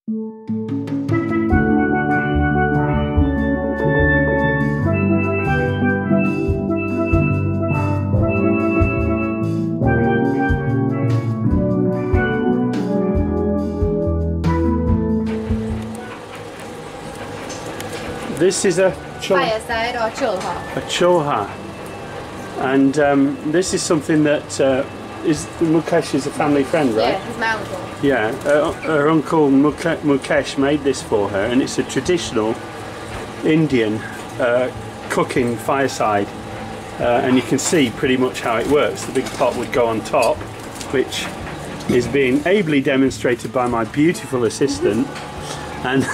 This is a fireside or chulha. A chulha, and this is something that is Mukesh is a family friend, right? Yeah, he's my uncle. Yeah, her uncle Mukesh made this for her, and it's a traditional Indian cooking fireside, and you can see pretty much how it works. The big pot would go on top, which is being ably demonstrated by my beautiful assistant, and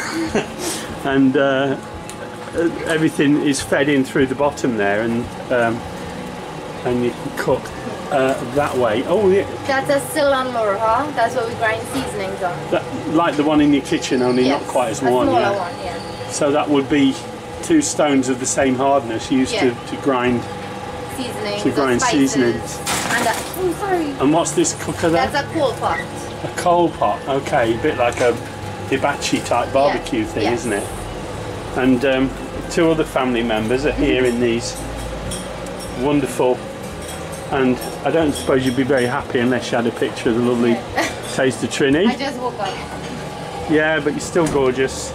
everything is fed in through the bottom there, and you can cook that way. Oh yeah. That's a silan lorha. That's what we grind seasonings on. Like the one in your kitchen, only not quite as worn. Smaller one, yeah. So that would be 2 stones of the same hardness used to grind seasonings. Seasonings. And oh, sorry. And what's this cooker there? That's a coal pot. A coal pot. Okay, a bit like a hibachi type barbecue thing, isn't it? And 2 other family members are here in these wonderful, and I don't suppose you'd be very happy unless you had a picture of the lovely Taste of Trini. I just woke up. Yeah, but you're still gorgeous.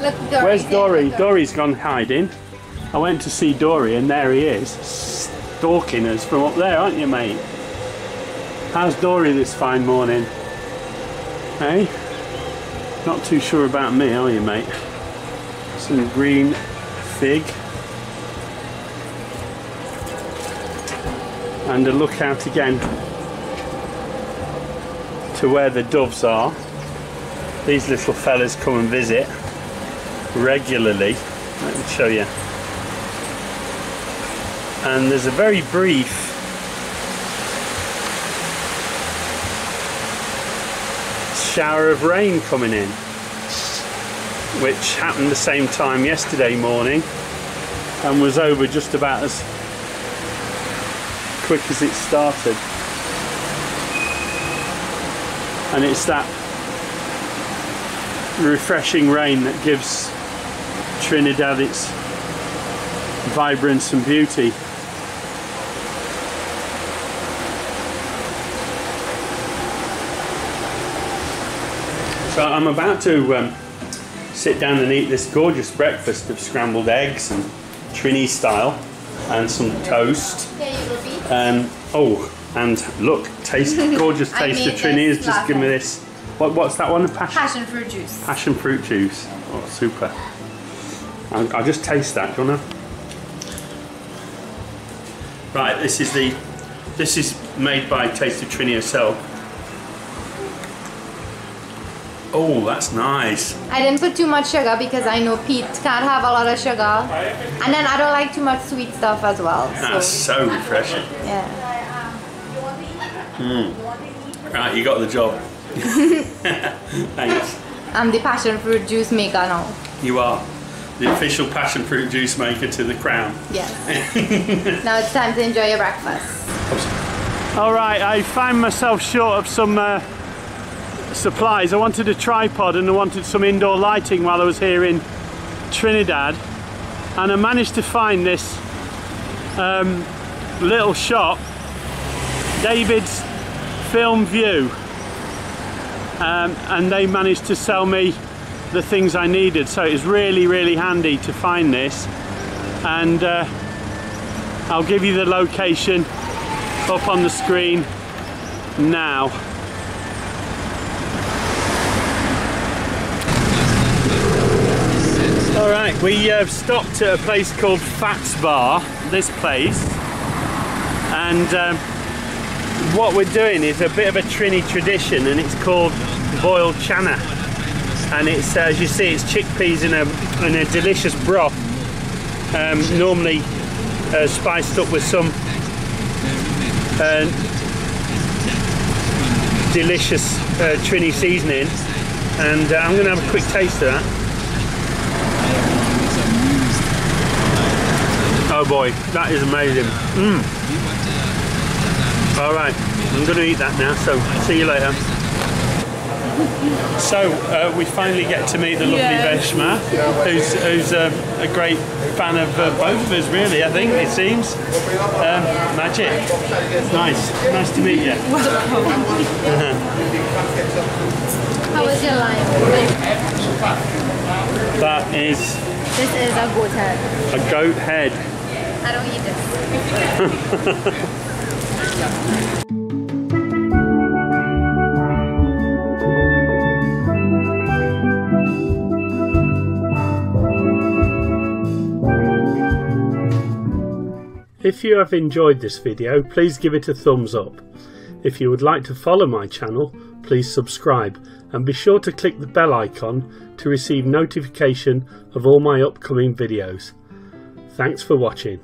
Look, Dory. Where's Dory? Dory's gone hiding. I went to see Dory and there he is, stalking us from up there, aren't you, mate? How's Dory this fine morning? Hey? Not too sure about me, are you, mate? Some green fig. And a look out again to where the doves are. These little fellas come and visit regularly. Let me show you. And there's a very brief shower of rain coming in, which happened the same time yesterday morning and was over just about as quick as it started. And it's that refreshing rain that gives Trinidad its vibrance and beauty. So I'm about to sit down and eat this gorgeous breakfast of scrambled eggs and Trini style, and some toast. Oh, and look, gorgeous Taste of Trini has just given me this. What's that one? Passion fruit juice. Passion fruit juice. Oh, super. I'll just taste that. Do you wanna? Right, this is made by Taste of Trini herself. Oh, that's nice. I didn't put too much sugar because I know Pete can't have a lot of sugar. And then I don't like too much sweet stuff as well. That's so refreshing. Yeah. Right, you got the job. Thanks. I'm the passion fruit juice maker now. You are. The official passion fruit juice maker to the crown. Yes. Now it's time to enjoy your breakfast. Alright, I find myself short of some supplies. I wanted a tripod and I wanted some indoor lighting while I was here in Trinidad, and I managed to find this little shop, David's Filmvue, and they managed to sell me the things I needed, so it was really handy to find this, and I'll give you the location up on the screen now. Alright, we stopped at a place called Fats Bar, this place, and what we're doing is a bit of a Trini tradition, and it's called boiled channa, and it's, as you see, it's chickpeas in a delicious broth, normally spiced up with some delicious Trini seasoning, and I'm going to have a quick taste of that. Oh boy, that is amazing. Alright, I'm going to eat that now, so see you later. So we finally get to meet the lovely Veshmah, who's a great fan of both of us, really. I think it seems magic. Nice to meet you. Welcome. How was your life? That is. This is a goat head. A goat head. I don't eat this. If you have enjoyed this video, please give it a thumbs up. If you would like to follow my channel, please subscribe and be sure to click the bell icon to receive notification of all my upcoming videos. Thanks for watching.